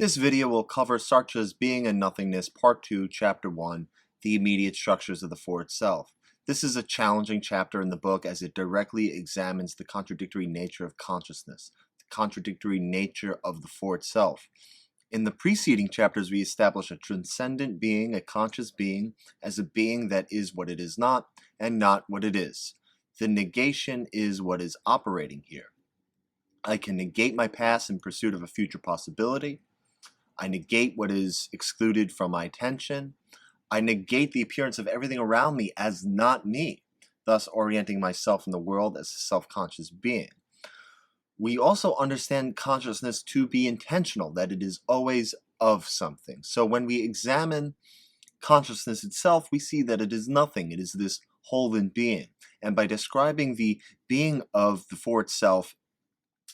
This video will cover Sartre's Being and Nothingness, Part 2, Chapter 1, The Immediate Structures of the For Itself. This is a challenging chapter in the book as it directly examines the contradictory nature of consciousness, the contradictory nature of the For Itself. In the preceding chapters, we establish a transcendent being, a conscious being, as a being that is what it is not, and not what it is. The negation is what is operating here. I can negate my past in pursuit of a future possibility. I negate what is excluded from my attention. I negate the appearance of everything around me as not me, thus orienting myself in the world as a self-conscious being. We also understand consciousness to be intentional, that it is always of something. So when we examine consciousness itself, we see that it is nothing. It is this whole in being. And by describing the being of the For Itself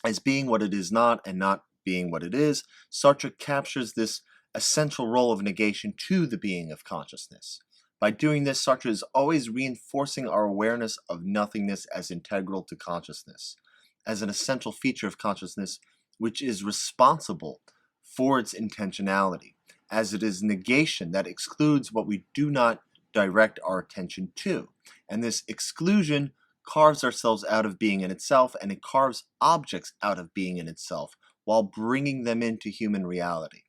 as being what it is not and not being what it is, Sartre captures this essential role of negation to the being of consciousness. By doing this, Sartre is always reinforcing our awareness of nothingness as integral to consciousness, as an essential feature of consciousness which is responsible for its intentionality, as it is negation that excludes what we do not direct our attention to. And this exclusion carves ourselves out of being in itself, and it carves objects out of being in itself, while bringing them into human reality.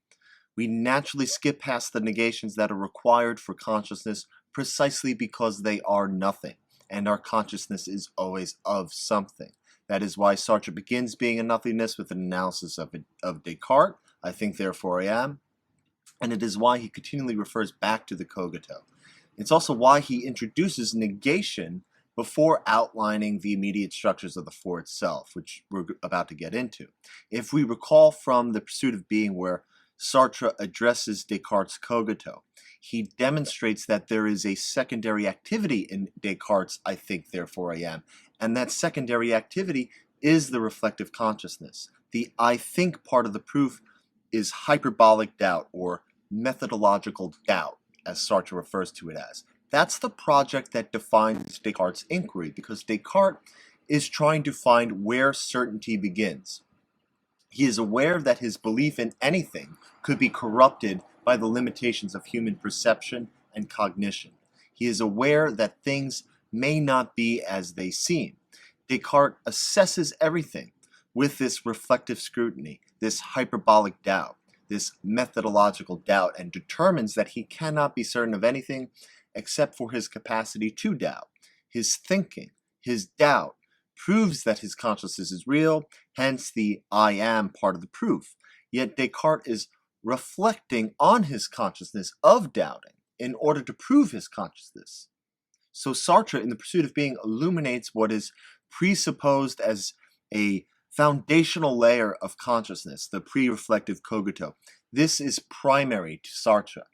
We naturally skip past the negations that are required for consciousness precisely because they are nothing, and our consciousness is always of something. That is why Sartre begins Being and Nothingness with an analysis of Descartes, I think therefore I am, and it is why he continually refers back to the cogito. It's also why he introduces negation before outlining the immediate structures of the For Itself, which we're about to get into. If we recall from The Pursuit of Being, where Sartre addresses Descartes' cogito, he demonstrates that there is a secondary activity in Descartes' I think, therefore I am, and that secondary activity is the reflective consciousness. The I think part of the proof is hyperbolic doubt, or methodological doubt, as Sartre refers to it as. That's the project that defines Descartes' inquiry, because Descartes is trying to find where certainty begins. He is aware that his belief in anything could be corrupted by the limitations of human perception and cognition. He is aware that things may not be as they seem. Descartes assesses everything with this reflective scrutiny, this hyperbolic doubt, this methodological doubt, and determines that he cannot be certain of anything except for his capacity to doubt. His thinking, his doubt, proves that his consciousness is real, hence the I am part of the proof. Yet Descartes is reflecting on his consciousness of doubting in order to prove his consciousness. So Sartre, in The Pursuit of Being, illuminates what is presupposed as a foundational layer of consciousness, the pre-reflective cogito. This is primary to Sartre.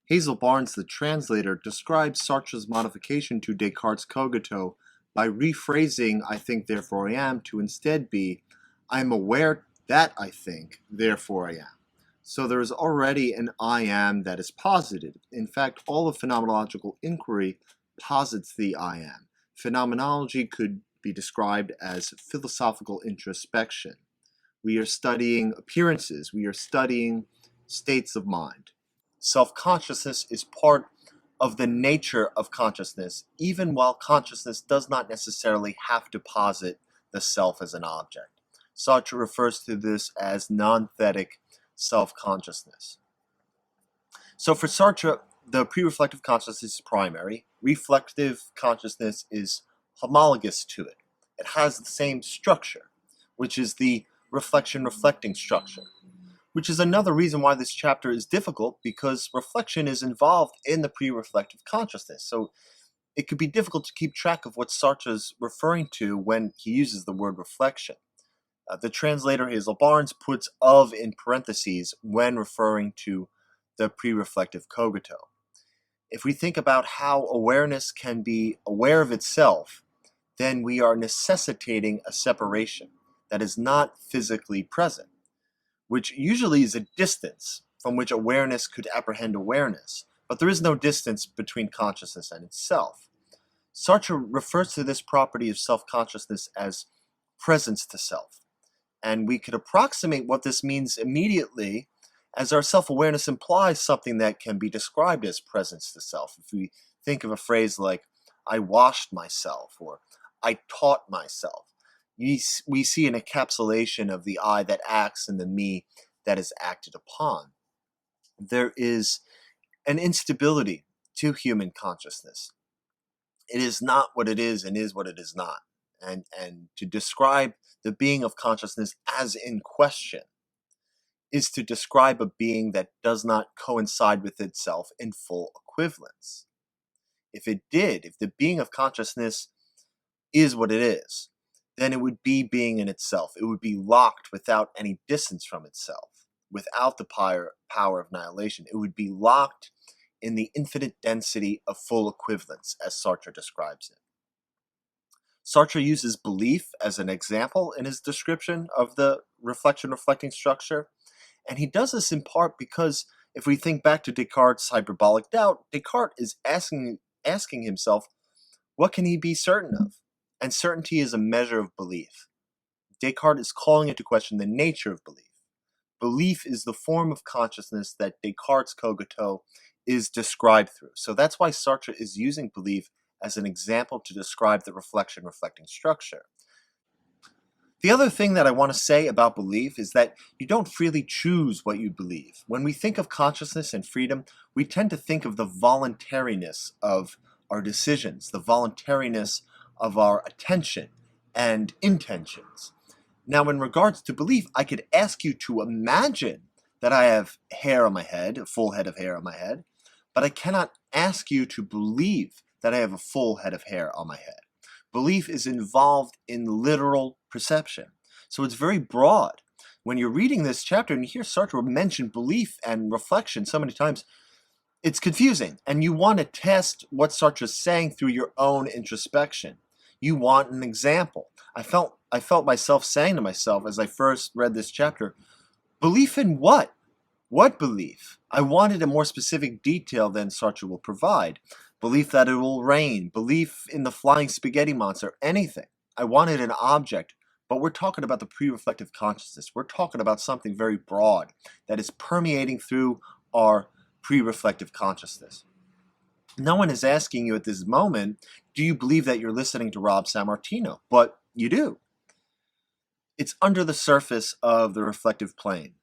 Hazel Barnes, the translator, describes Sartre's modification to Descartes' cogito by rephrasing I think, therefore I am to instead be I am aware that I think, therefore I am. So there is already an I am that is posited. In fact, all of phenomenological inquiry posits the I am. Phenomenology could be described as philosophical introspection. We are studying appearances. We are studying states of mind. Self-consciousness is part of the nature of consciousness, even while consciousness does not necessarily have to posit the self as an object. Sartre refers to this as non-thetic self-consciousness. So for Sartre, the pre-reflective consciousness is primary. Reflective consciousness is homologous to it. It has the same structure, which is the reflection-reflecting structure, which is another reason why this chapter is difficult, because reflection is involved in the pre-reflective consciousness. So it could be difficult to keep track of what Sartre is referring to when he uses the word reflection. The translator Hazel Barnes puts of in parentheses when referring to the pre-reflective cogito. If we think about how awareness can be aware of itself, then we are necessitating a separation that is not physically present, which usually is a distance from which awareness could apprehend awareness, but there is no distance between consciousness and itself. Sartre refers to this property of self-consciousness as presence to self, and we could approximate what this means immediately as our self-awareness implies something that can be described as presence to self. If we think of a phrase like, I washed myself, or I taught myself, we see an encapsulation of the I that acts and the me that is acted upon. There is an instability to human consciousness. It is not what it is what it is not. And to describe the being of consciousness as in question is to describe a being that does not coincide with itself in full equivalence. If it did, if the being of consciousness is what it is, then it would be being in itself. It would be locked without any distance from itself, without the power of annihilation. It would be locked in the infinite density of full equivalence, as Sartre describes it. Sartre uses belief as an example in his description of the reflection-reflecting structure, and he does this in part because if we think back to Descartes' hyperbolic doubt, Descartes is asking himself, what can he be certain of? And certainty is a measure of belief. Descartes is calling into question the nature of belief. Belief is the form of consciousness that Descartes' cogito is described through. So that's why Sartre is using belief as an example to describe the reflection-reflecting structure. The other thing that I want to say about belief is that you don't freely choose what you believe. When we think of consciousness and freedom, we tend to think of the voluntariness of our decisions, the voluntariness of our attention and intentions. Now, in regards to belief, I could ask you to imagine that I have hair on my head, a full head of hair on my head, but I cannot ask you to believe that I have a full head of hair on my head. Belief is involved in literal perception. So it's very broad. When you're reading this chapter and you hear Sartre mention belief and reflection so many times, it's confusing. And you want to test what Sartre is saying through your own introspection. You want an example. I felt myself saying to myself as I first read this chapter, belief in what? What belief? I wanted a more specific detail than Sartre will provide. Belief that it will rain, belief in the flying spaghetti monster, anything. I wanted an object, but we're talking about the pre-reflective consciousness. We're talking about something very broad that is permeating through our pre-reflective consciousness. No one is asking you at this moment, do you believe that you're listening to Rob Samartino? But you do. It's under the surface of the reflective plane,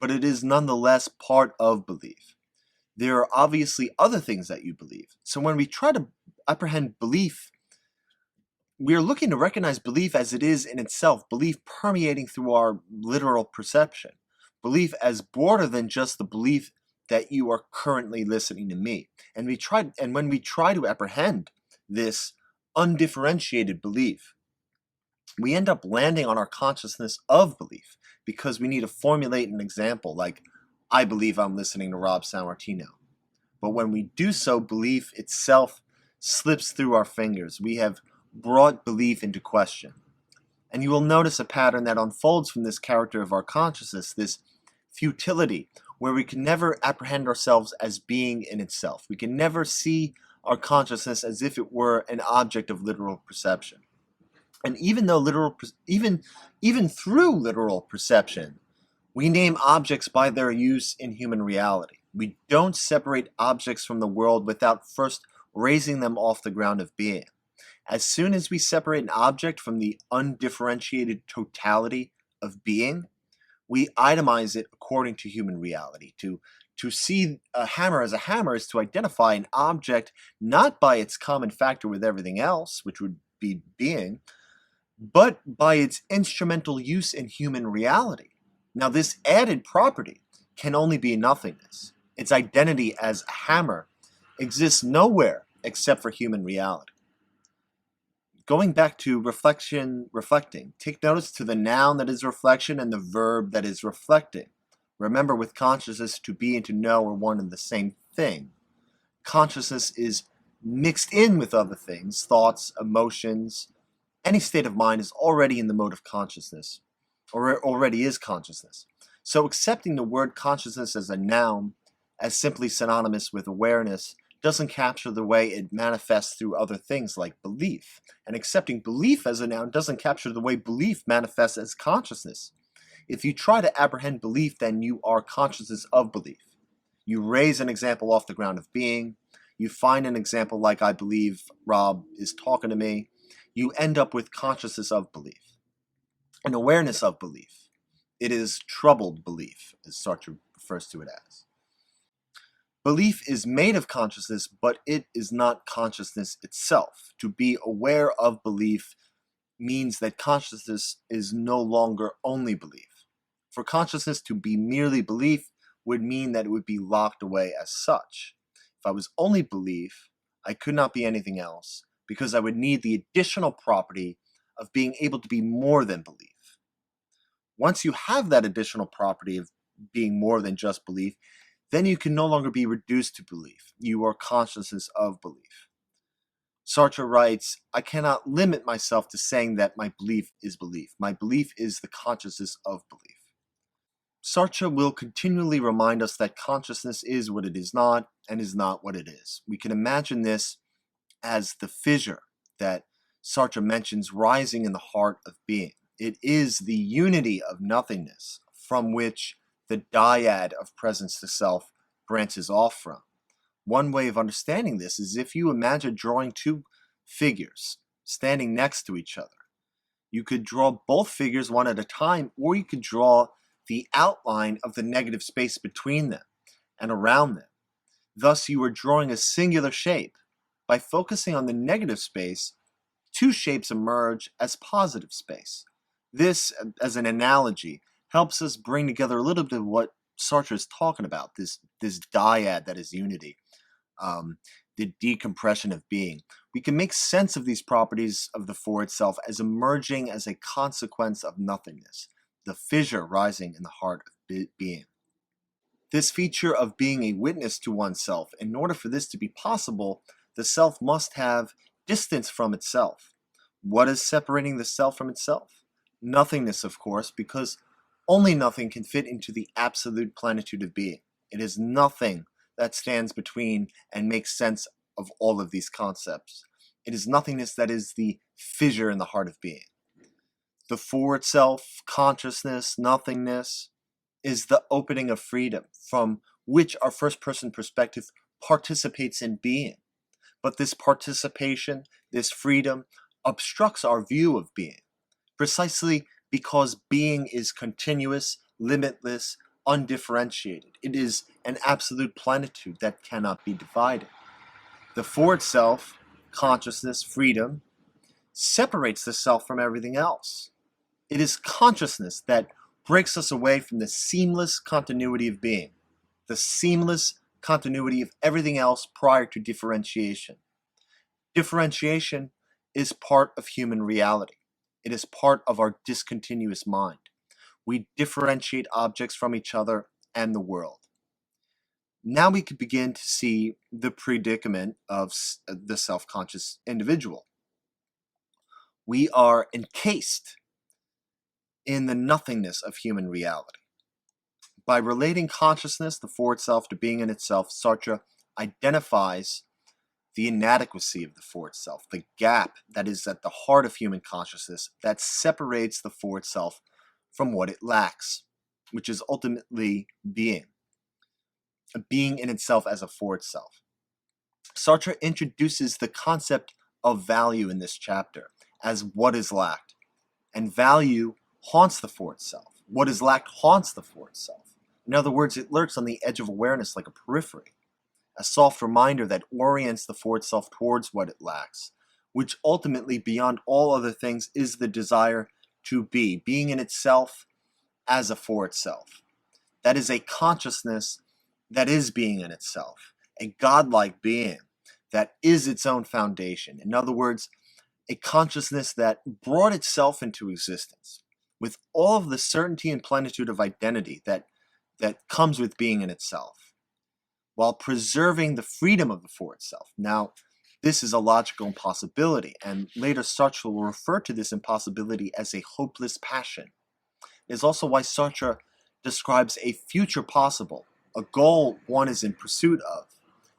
but it is nonetheless part of belief. There are obviously other things that you believe. So when we try to apprehend belief, we are looking to recognize belief as it is in itself, belief permeating through our literal perception, belief as broader than just the belief that you are currently listening to me. And when we try to apprehend this undifferentiated belief, we end up landing on our consciousness of belief because we need to formulate an example like, I believe I'm listening to Rob Samartino. But when we do so, belief itself slips through our fingers. We have brought belief into question. And you will notice a pattern that unfolds from this character of our consciousness, this futility, where we can never apprehend ourselves as being in itself. We can never see our consciousness as if it were an object of literal perception. And even though even through literal perception, we name objects by their use in human reality. We don't separate objects from the world without first raising them off the ground of being. As soon as we separate an object from the undifferentiated totality of being, we itemize it according to human reality. To see a hammer as a hammer is to identify an object not by its common factor with everything else, which would be being, but by its instrumental use in human reality. Now, this added property can only be nothingness. Its identity as a hammer exists nowhere except for human reality. Going back to reflecting, take notice to the noun that is reflection and the verb that is reflecting. Remember, with consciousness, to be and to know are one and the same thing. Consciousness is mixed in with other things, thoughts, emotions. Any state of mind is already in the mode of consciousness, or already is consciousness. So accepting the word consciousness as a noun, as simply synonymous with awareness, doesn't capture the way it manifests through other things like belief. And accepting belief as a noun doesn't capture the way belief manifests as consciousness. If you try to apprehend belief, then you are consciousness of belief. You raise an example off the ground of being. You find an example like, I believe Rob is talking to me. You end up with consciousness of belief, an awareness of belief. It is troubled belief, as Sartre refers to it as. Belief is made of consciousness, but it is not consciousness itself. To be aware of belief means that consciousness is no longer only belief. For consciousness to be merely belief would mean that it would be locked away as such. If I was only belief, I could not be anything else, because I would need the additional property of being able to be more than belief. Once you have that additional property of being more than just belief, then you can no longer be reduced to belief. You are consciousness of belief. Sartre writes, I cannot limit myself to saying that my belief is belief. My belief is the consciousness of belief. Sartre will continually remind us that consciousness is what it is not and is not what it is. We can imagine this as the fissure that Sartre mentions rising in the heart of being. It is the unity of nothingness from which the dyad of presence to self branches off from. One way of understanding this is if you imagine drawing two figures standing next to each other. You could draw both figures one at a time, or you could draw the outline of the negative space between them and around them. Thus, you are drawing a singular shape. By focusing on the negative space, two shapes emerge as positive space. This, as an analogy, helps us bring together a little bit of what Sartre is talking about, this dyad that is unity, the decompression of being. We can make sense of these properties of the for itself as emerging as a consequence of nothingness, the fissure rising in the heart of being. This feature of being a witness to oneself, in order for this to be possible, the self must have distance from itself. What is separating the self from itself? Nothingness, of course, because only nothing can fit into the absolute plenitude of being. It is nothing that stands between and makes sense of all of these concepts. It is nothingness that is the fissure in the heart of being. The for itself, consciousness, nothingness, is the opening of freedom from which our first person perspective participates in being. But this participation, this freedom, obstructs our view of being, precisely because being is continuous, limitless, undifferentiated. It is an absolute plenitude that cannot be divided. The for itself, consciousness, freedom, separates the self from everything else. It is consciousness that breaks us away from the seamless continuity of being, the seamless continuity of everything else prior to differentiation. Differentiation is part of human reality. It is part of our discontinuous mind. We differentiate objects from each other and the world. Now we could begin to see the predicament of the self-conscious individual. We are encased in the nothingness of human reality. By relating consciousness, the for itself, to being in itself, Sartre identifies the inadequacy of the for itself, the gap that is at the heart of human consciousness that separates the for itself from what it lacks, which is ultimately being. A being in itself as a for itself. Sartre introduces the concept of value in this chapter as what is lacked, and value haunts the for itself. What is lacked haunts the for itself. In other words, it lurks on the edge of awareness like a periphery, a soft reminder that orients the for itself towards what it lacks, which ultimately, beyond all other things, is the desire to be, being in itself as a for itself. That is a consciousness that is being in itself, a godlike being that is its own foundation. In other words, a consciousness that brought itself into existence with all of the certainty and plenitude of identity that comes with being in itself, while preserving the freedom of the for itself. Now, this is a logical impossibility, and later Sartre will refer to this impossibility as a hopeless passion. It is also why Sartre describes a future possible, a goal one is in pursuit of,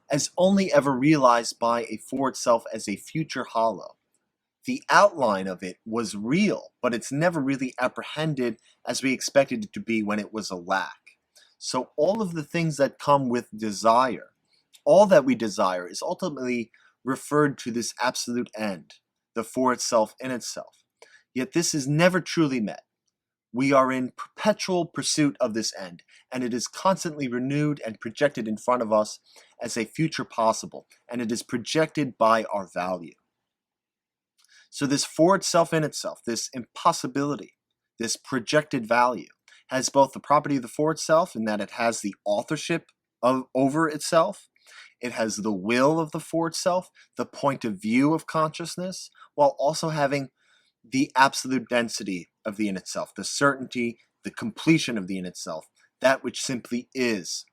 as only ever realized by a for itself as a future hollow. The outline of it was real, but it's never really apprehended as we expected it to be when it was a lack. So all of the things that come with desire, all that we desire, is ultimately referred to this absolute end, the for itself in itself. Yet this is never truly met. We are in perpetual pursuit of this end, and it is constantly renewed and projected in front of us as a future possible, and it is projected by our value. So this for itself in itself, this impossibility, this projected value, has both the property of the for itself in that it has the authorship over itself, it has the will of the for itself, the point of view of consciousness, while also having the absolute density of the in itself, the certainty, the completion of the in itself, that which simply is,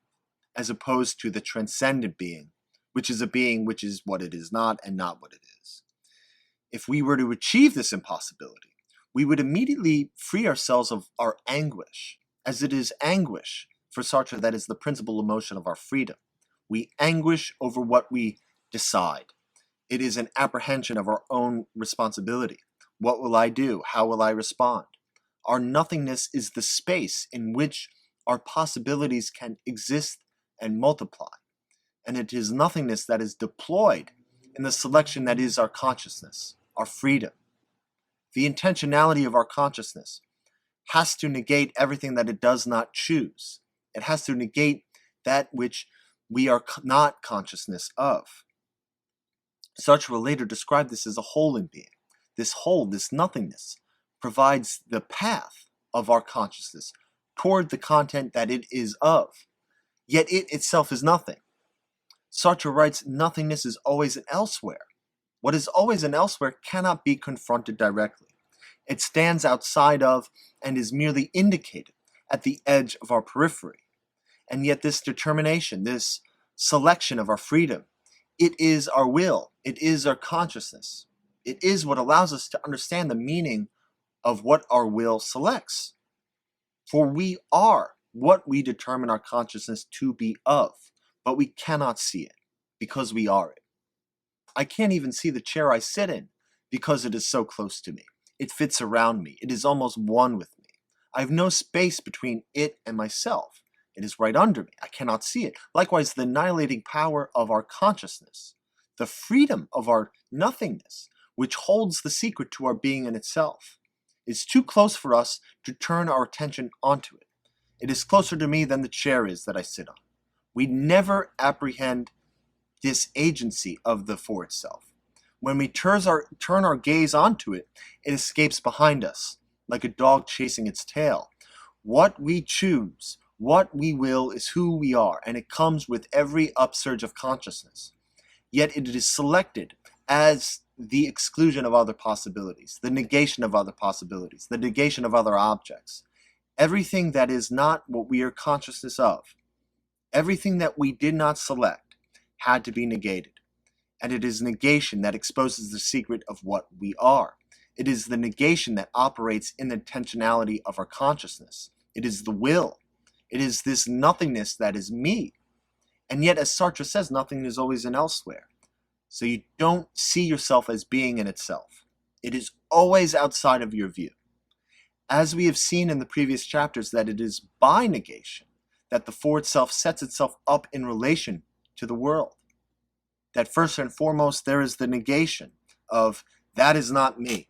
as opposed to the transcendent being, which is a being which is what it is not and not what it is. If we were to achieve this impossibility, we would immediately free ourselves of our anguish, as it is anguish, for Sartre, that is the principal emotion of our freedom. We anguish over what we decide. It is an apprehension of our own responsibility. What will I do? How will I respond? Our nothingness is the space in which our possibilities can exist and multiply. And it is nothingness that is deployed in the selection that is our consciousness, our freedom. The intentionality of our consciousness has to negate everything that it does not choose. It has to negate that which we are not consciousness of. Sartre will later describe this as a whole in being. This whole, this nothingness, provides the path of our consciousness toward the content that it is of. Yet it itself is nothing. Sartre writes, nothingness is always an elsewhere. What is always an elsewhere cannot be confronted directly. It stands outside of and is merely indicated at the edge of our periphery. And yet this determination, this selection of our freedom, it is our will, it is our consciousness. It is what allows us to understand the meaning of what our will selects. For we are what we determine our consciousness to be of, but we cannot see it because we are it. I can't even see the chair I sit in because it is so close to me. It fits around me. It is almost one with me. I have no space between it and myself. It is right under me. I cannot see it. Likewise, the annihilating power of our consciousness, the freedom of our nothingness, which holds the secret to our being in itself, is too close for us to turn our attention onto it. It is closer to me than the chair is that I sit on. We never apprehend this agency of the for itself. When we turn our gaze onto it, it escapes behind us, like a dog chasing its tail. What we choose, what we will, is who we are, and it comes with every upsurge of consciousness. Yet it is selected as the exclusion of other possibilities, the negation of other possibilities, the negation of other objects. Everything that is not what we are consciousness of, everything that we did not select, had to be negated. And it is negation that exposes the secret of what we are. It is the negation that operates in the intentionality of our consciousness. It is the will. It is this nothingness that is me. And yet, as Sartre says, nothing is always an elsewhere. So you don't see yourself as being in itself. It is always outside of your view. As we have seen in the previous chapters, that it is by negation that the for itself sets itself up in relation to the world. That first and foremost, there is the negation of that is not me.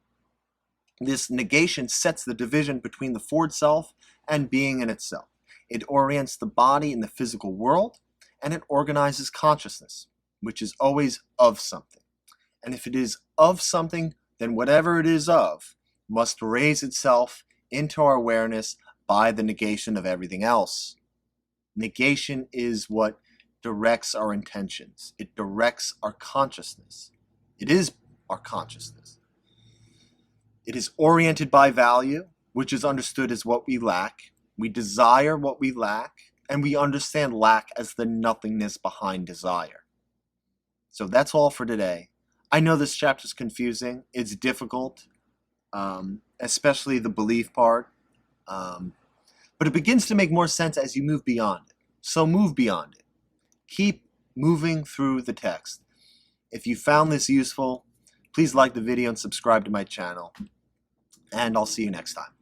This negation sets the division between the for itself and being in itself. It orients the body in the physical world, and it organizes consciousness, which is always of something. And if it is of something, then whatever it is of must raise itself into our awareness by the negation of everything else. Negation is what directs our intentions. It directs our consciousness. It is our consciousness. It is oriented by value, which is understood as what we lack. We desire what we lack, and we understand lack as the nothingness behind desire. So that's all for today. I know this chapter is confusing. It's difficult, especially the belief part. But it begins to make more sense as you move beyond it. So move beyond it. Keep moving through the text. If you found this useful, Please like the video and subscribe to my channel, and I'll see you next time.